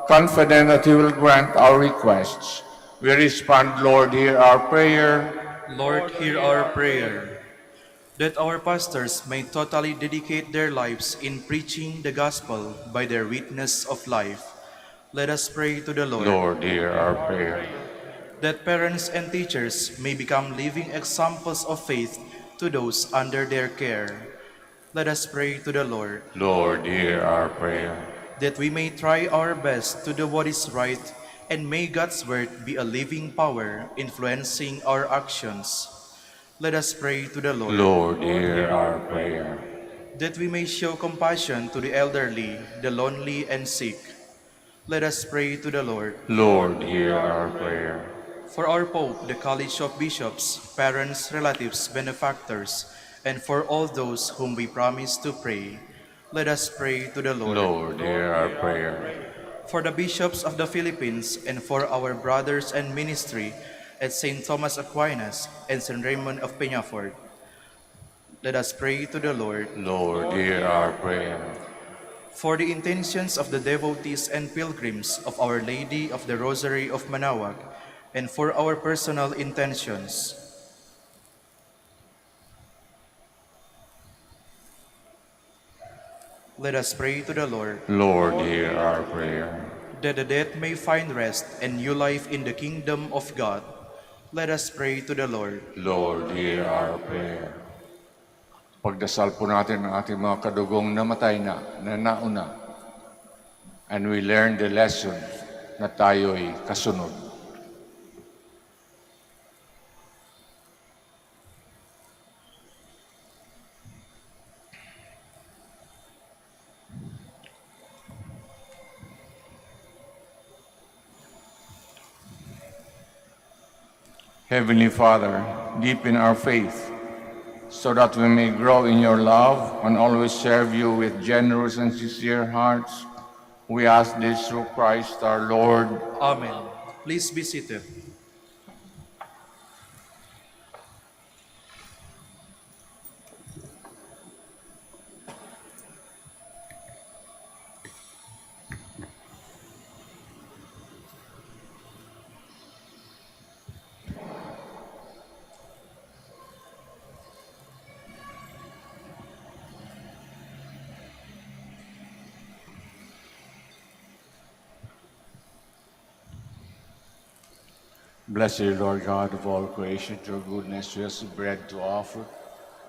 Speaker 3: confident that He will grant our requests. We respond, Lord, hear our prayer.
Speaker 1: Lord, hear our prayer. That our pastors may totally dedicate their lives in preaching the gospel by their witness of life. Let us pray to the Lord.
Speaker 3: Lord, hear our prayer.
Speaker 1: That parents and teachers may become living examples of faith to those under their care. Let us pray to the Lord.
Speaker 3: Lord, hear our prayer.
Speaker 1: That we may try our best to do what is right, and may God's word be a living power influencing our actions. Let us pray to the Lord.
Speaker 3: Lord, hear our prayer.
Speaker 1: That we may show compassion to the elderly, the lonely, and sick. Let us pray to the Lord.
Speaker 3: Lord, hear our prayer.
Speaker 1: For our Pope, the College of Bishops, parents, relatives, benefactors, and for all those whom we promise to pray, let us pray to the Lord.
Speaker 3: Lord, hear our prayer.
Speaker 1: For the bishops of the Philippines, and for our brothers and ministry at St. Thomas Aquinas and St. Raymond of Peñafort, let us pray to the Lord.
Speaker 3: Lord, hear our prayer.
Speaker 1: For the intentions of the devotees and pilgrims of Our Lady of the Rosary of Manaoag, and for our personal intentions, let us pray to the Lord.
Speaker 3: Lord, hear our prayer.
Speaker 1: That the dead may find rest and new life in the kingdom of God, let us pray to the Lord.
Speaker 3: Lord, hear our prayer. Pagdasal po natin ang ating mga kadugong namatay na nauna. And we learn the lesson na tayo'y kasunod. Heavenly Father, deepen our faith so that we may grow in your love and always serve you with generous and sincere hearts. We ask this through Christ our Lord.
Speaker 1: Amen. Please be seated.
Speaker 3: Blessed Lord God of all creation, your goodness to us bread to offer.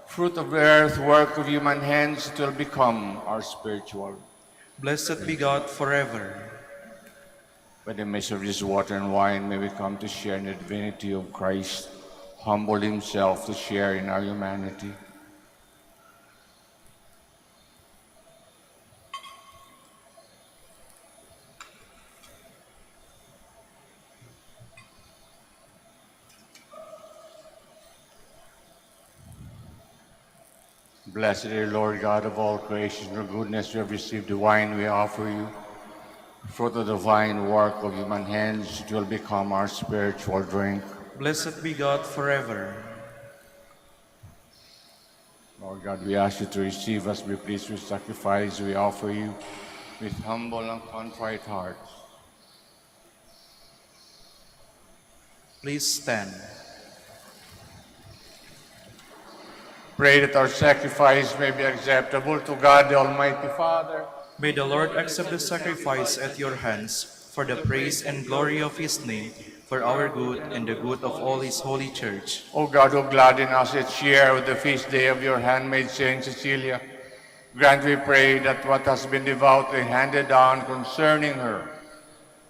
Speaker 3: Fruit of the earth, work of human hands, it will become our spiritual.
Speaker 1: Blessed be God forever.
Speaker 3: By the measure of this water and wine, may we come to share in the divinity of Christ, humble himself to share in our humanity. Blessed are you, Lord God of all creation, your goodness, we have received the wine we offer you. Fruit of the divine work of human hands, it will become our spiritual drink.
Speaker 1: Blessed be God forever.
Speaker 3: Lord God, we ask you to receive us, be pleased with sacrifice we offer you with humble and contrite hearts.
Speaker 1: Please stand.
Speaker 3: Pray that our sacrifice may be acceptable to God, the Almighty Father.
Speaker 1: May the Lord accept the sacrifice at your hands for the praise and glory of his name, for our good and the good of all his holy church.
Speaker 3: O God, who gladden us each year with the feast day of your handmaid Saint Cecilia, grant, we pray, that what has been devoutly handed down concerning her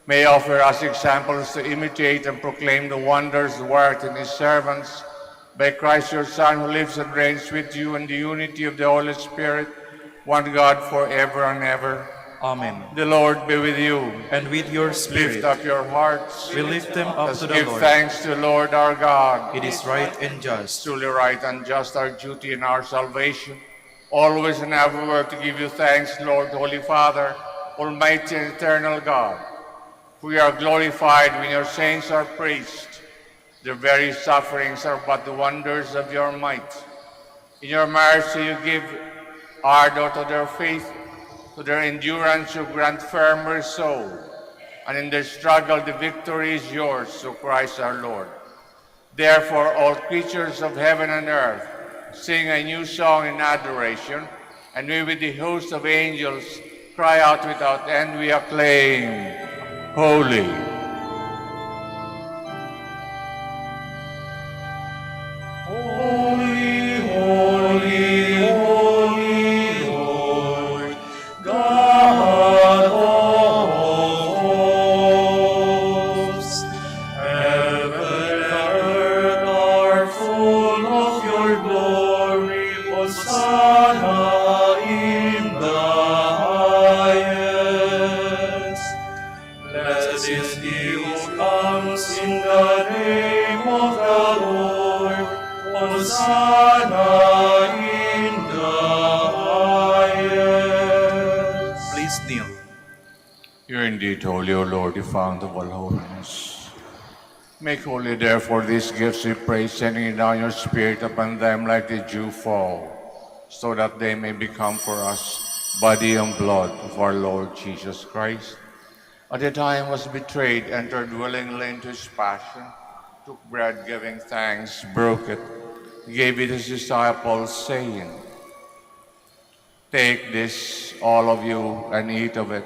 Speaker 3: may offer us examples to imitate and proclaim the wonders worked in his servants by Christ your Son, who lives and reigns with you in the unity of the Holy Spirit, one God forever and ever.
Speaker 1: Amen.
Speaker 3: The Lord be with you.
Speaker 1: And with your spirit.
Speaker 3: Lift up your hearts.
Speaker 1: We lift them up
Speaker 3: Let's
Speaker 1: to the
Speaker 3: give
Speaker 1: Lord.
Speaker 3: thanks to the Lord our God.
Speaker 1: It is right and just.
Speaker 3: Truly right and just, our duty and our salvation, always and everywhere to give you thanks, Lord, Holy Father, Almighty and eternal God. We are glorified when your saints are praised. Their very sufferings are but the wonders of your might. In your mercy you give ardor to their faith, to their endurance you grant firmer soul, and in their struggle the victory is yours, through Christ our Lord. Therefore all creatures of heaven and earth sing a new song in adoration, and we with the host of angels cry out without end, we acclaim, Holy,
Speaker 5: Holy, holy, holy Lord, God of hosts. Heaven and earth are full of your glory. Hosanna in the highest. Blessed is he who comes in the name of the Lord. Hosanna in the highest.
Speaker 1: Please kneel.
Speaker 3: you are indeed holy, O Lord, the fount of all holiness. Make holy, therefore, these gifts, we pray, sending down your Spirit upon them like the dew fall, so that they may become for us body and blood of our Lord Jesus Christ. At the time he was betrayed, entered willingly into his passion, took bread, giving thanks, broke it, gave it to his disciples, saying, Take this, all of you, and eat of it,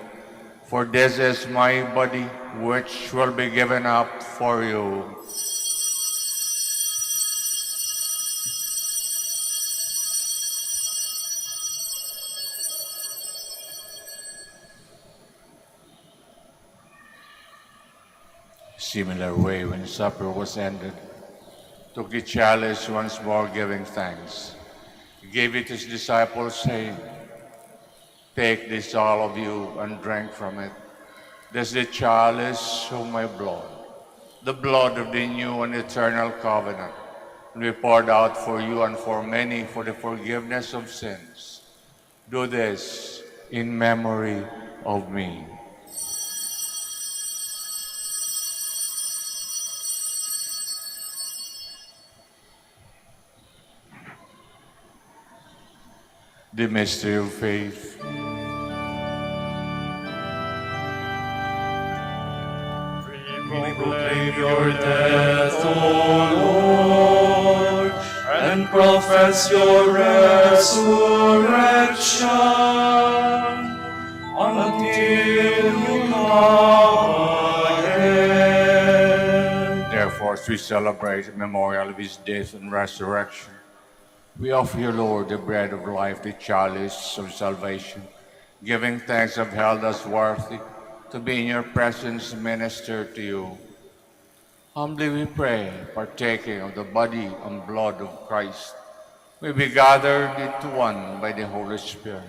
Speaker 3: for this is my body, which will be given up for you. Similar way, when supper was ended, took the chalice once more, giving thanks. He gave it to his disciples, saying, Take this, all of you, and drink from it. This is the chalice of my blood, the blood of the new and eternal covenant, and be poured out for you and for many for the forgiveness of sins. Do this in memory of me. The mystery of faith.
Speaker 5: We proclaim your death, O Lord, and profess your resurrection until you come again.
Speaker 3: Therefore, as we celebrate the memorial of his death and resurrection, we offer you, Lord, the bread of life, the chalice of salvation, giving thanks have held us worthy to be in your presence, minister to you. Humbly we pray, partaking of the body and blood of Christ, we be gathered into one by the Holy Spirit.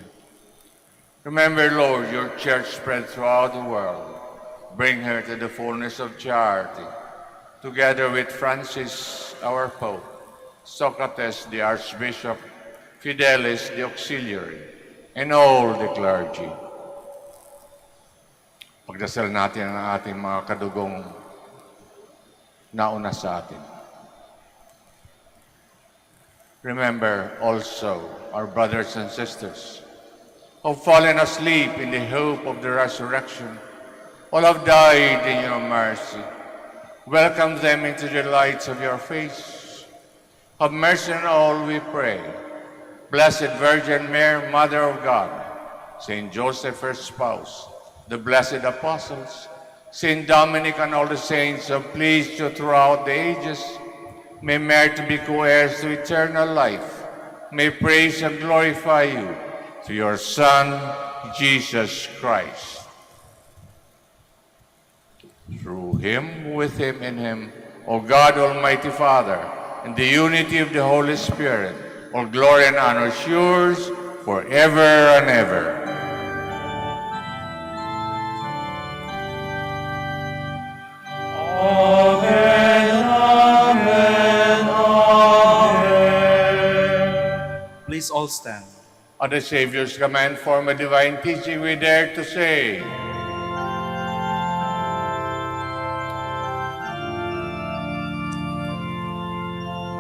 Speaker 3: Remember, Lord, your church spread throughout the world. Bring her to the fullness of charity, together with Francis, our Pope, Socrates, the Archbishop, Fidelis, the Auxiliary, and all the clergy. Pagdasal natin ang ating mga kadugong nauna sa atin. Remember also our brothers and sisters who have fallen asleep in the hope of the resurrection. All have died in your mercy. Welcome them into the lights of your face. Have mercy on all, we pray. Blessed Virgin Mary, Mother of God, Saint Joseph, her spouse, the blessed apostles, Saint Dominic and all the saints have pleased you throughout the ages, may merit to be co-heirs to eternal life. May praise and glorify you through your Son, Jesus Christ. Through him, with him, in him, O God, Almighty Father, in the unity of the Holy Spirit, all glory and honor is yours forever and ever.
Speaker 5: Amen, amen, amen.
Speaker 1: Please all stand.
Speaker 3: At the Savior's command, form a divine teaching, we dare to say,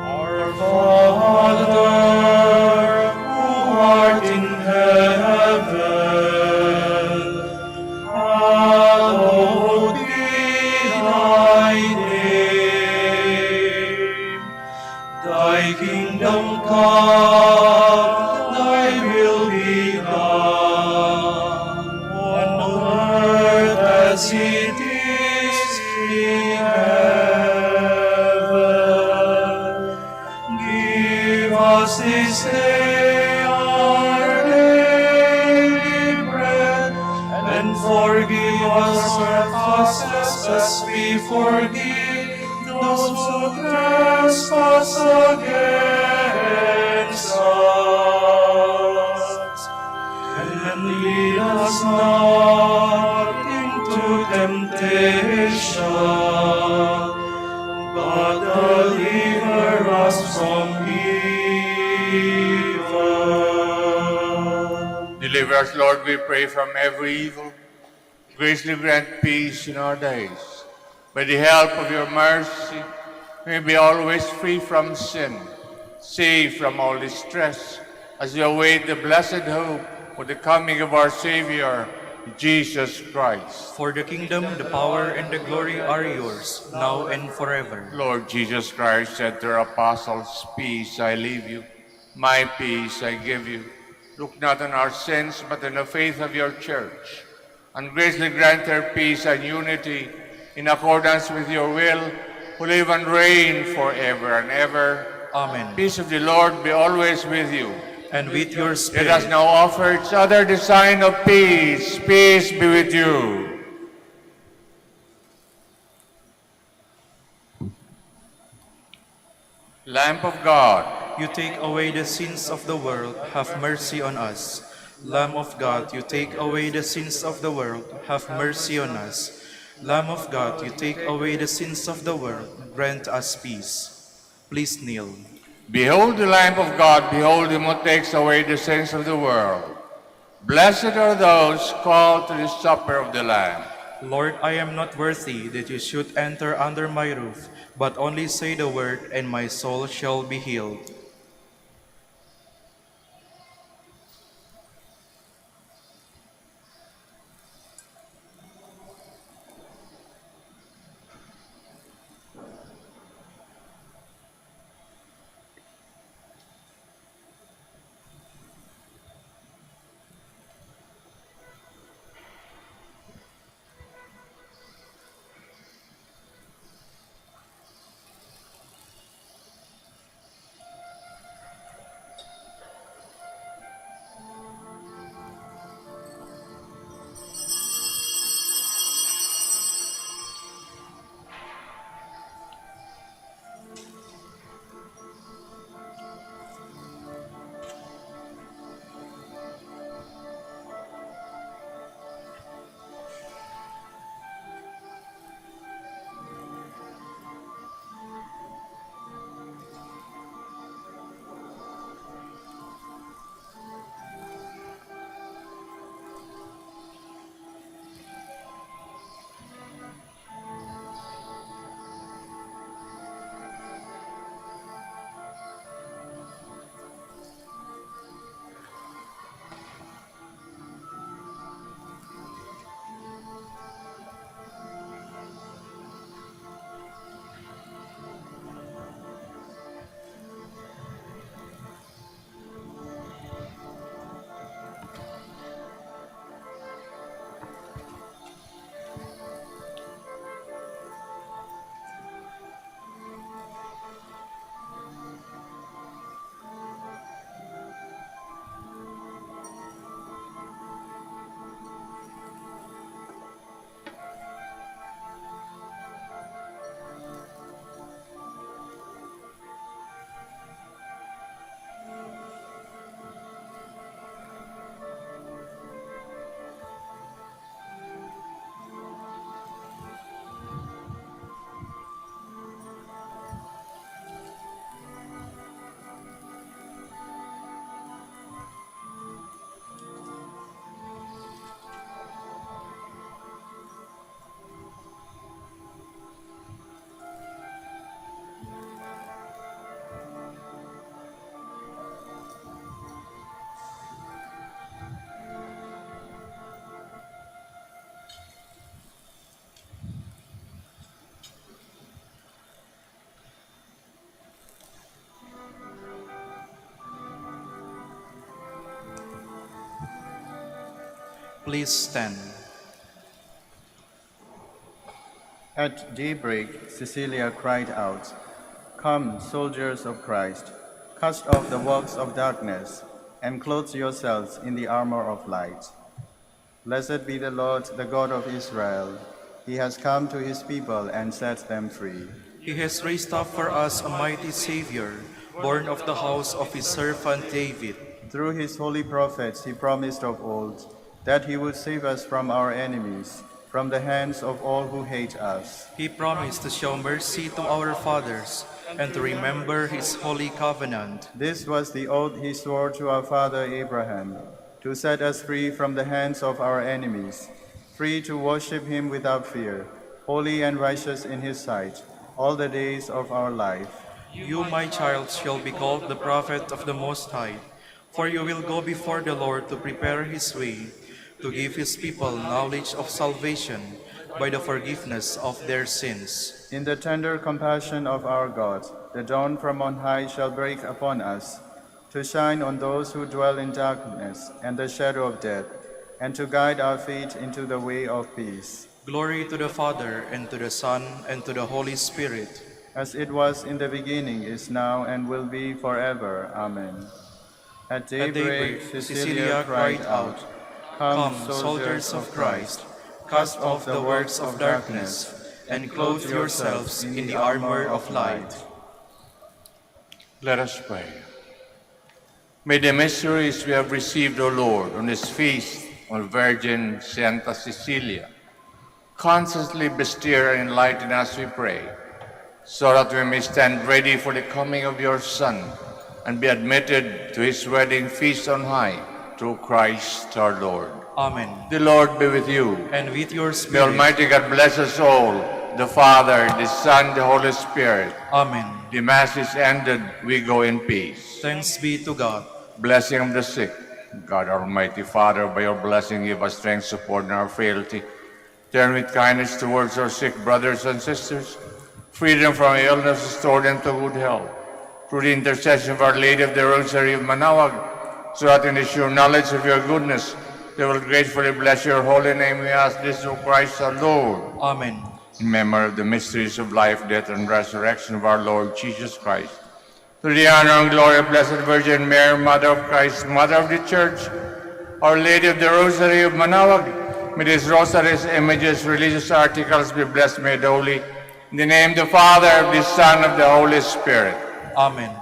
Speaker 5: Our Father, who art in heaven, hallowed be thy name. Thy kingdom come, thy will be done, on earth as it is in heaven. Give us this day our daily bread, and forgive us our trespasses as we forgive those who trespass against us. And lead us not into temptation, but deliver us from evil.
Speaker 3: deliver us, Lord, we pray, from every evil. Graciously grant peace in our days. By the help of your mercy, may we be always free from sin, safe from all distress, as we await the blessed hope for the coming of our Savior, Jesus Christ.
Speaker 1: For the kingdom, the power, and the glory are yours, now and forever.
Speaker 3: Lord Jesus Christ said to our apostles, "Peace I leave you, my peace I give you. Look not on our sins, but on the faith of your church, and graciously grant her peace and unity in accordance with your will, who live and reign forever and ever."
Speaker 1: Amen.
Speaker 3: Peace of the Lord be always with you.
Speaker 1: And with your
Speaker 3: Let
Speaker 1: spirit.
Speaker 3: us now offer each other the sign of peace. Peace be with you. Lamp of God,
Speaker 1: You take away the sins of the world, have mercy on us. Lamb of God, you take away the sins of the world, have mercy on us. Lamb of God, you take away the sins of the world, grant us peace. Please kneel.
Speaker 3: Behold the Lamb of God, behold him who takes away the sins of the world. Blessed are those called to the supper of the Lamb.
Speaker 1: Lord, I am not worthy that you should enter under my roof, but only say the word, and my soul shall be healed. Please stand.
Speaker 4: At daybreak, Cecilia cried out, "Come, soldiers of Christ, cast off the works of darkness, and clothe yourselves in the armor of light. Blessed be the Lord, the God of Israel. He has come to his people and set them free.
Speaker 1: He has raised up for us a mighty Savior, born of the house of his servant David.
Speaker 4: Through his holy prophets he promised of old that he would save us from our enemies, from the hands of all who hate us.
Speaker 1: He promised to show mercy to our fathers and to remember his holy covenant.
Speaker 4: This was the oath he swore to our father Abraham, to set us free from the hands of our enemies, free to worship him without fear, holy and righteous in his sight, all the days of our life.
Speaker 1: You, my child, shall be called the prophet of the Most High, for you will go before the Lord to prepare his way, to give his people knowledge of salvation by the forgiveness of their sins.
Speaker 4: In the tender compassion of our God, the dawn from on high shall break upon us, to shine on those who dwell in darkness and the shadow of death, and to guide our feet into the way of peace.
Speaker 1: Glory to the Father, and to the Son, and to the Holy Spirit.
Speaker 4: As it was in the beginning, is now, and will be forever. Amen. At daybreak, Cecilia cried out, "Come, soldiers of Christ, cast off the works of darkness, and clothe yourselves in the armor of light."
Speaker 3: Let us pray. May the mysteries we have received, O Lord, on this feast of Virgin Santa Cecilia, constantly bestir and enlighten us, we pray, so that we may stand ready for the coming of your Son and be admitted to his wedding feast on high, through Christ our Lord.
Speaker 1: Amen.
Speaker 3: The Lord be with you.
Speaker 1: And with your
Speaker 3: The
Speaker 1: spirit.
Speaker 3: Almighty God bless us all, the Father, the Son, the Holy Spirit.
Speaker 1: Amen.
Speaker 3: The Mass is ended. We go in peace.
Speaker 1: Thanks be to God.
Speaker 3: Blessing of the sick. God Almighty Father, by your blessing give us strength, support, and our frailty. Turn with kindness towards our sick brothers and sisters. Freedom from illness, restore them to good health. Through the intercession of Our Lady of the Rosary of Manaoag, so that in the sure knowledge of your goodness, they will gratefully bless your holy name. We ask this through Christ our Lord.
Speaker 1: Amen.
Speaker 3: In memory of the mysteries of life, death, and resurrection of our Lord Jesus Christ. Through the honor and glory of Blessed Virgin Mary, Mother of Christ, Mother of the Church, Our Lady of the Rosary of Manaoag, may these rosaries, images, religious articles be blessed, made holy. In the name of the Father, of the Son, of the Holy Spirit.
Speaker 1: Amen.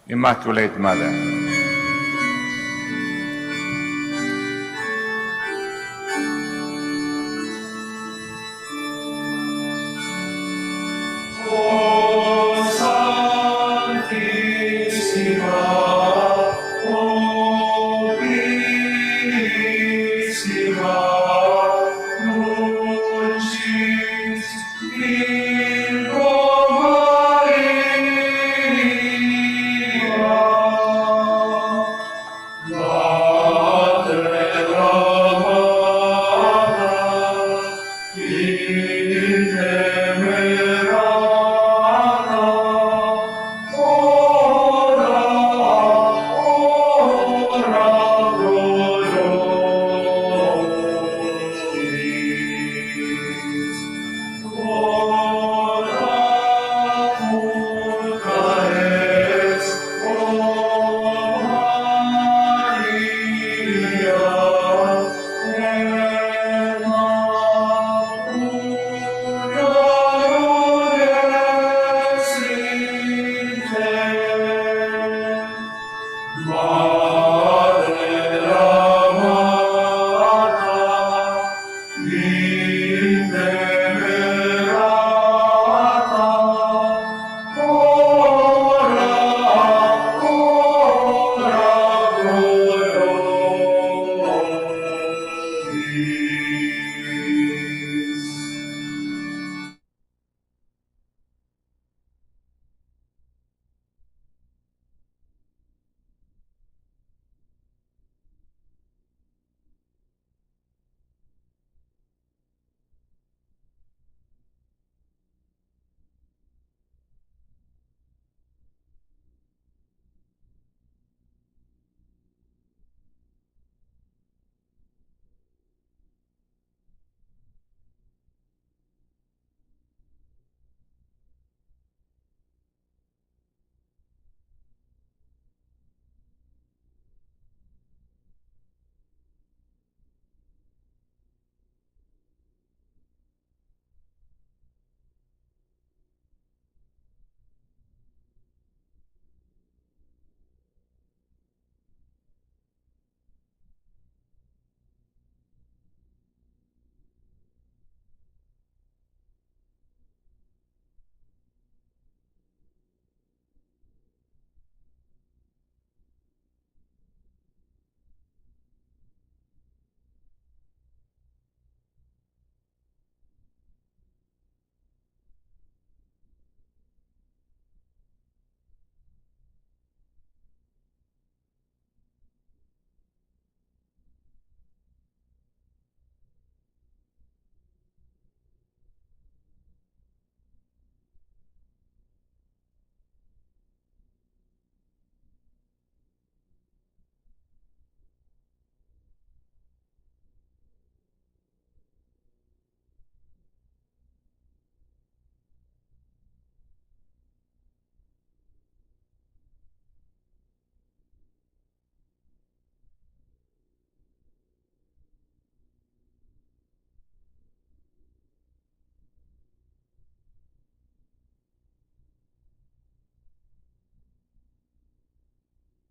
Speaker 3: Immaculate Mother.
Speaker 5: O Santissima, O Purissima, Dulcis Virgo Maria, Mater amata, intemerata, ora pro nobis. Ora multa es, O Maria, Madre amata,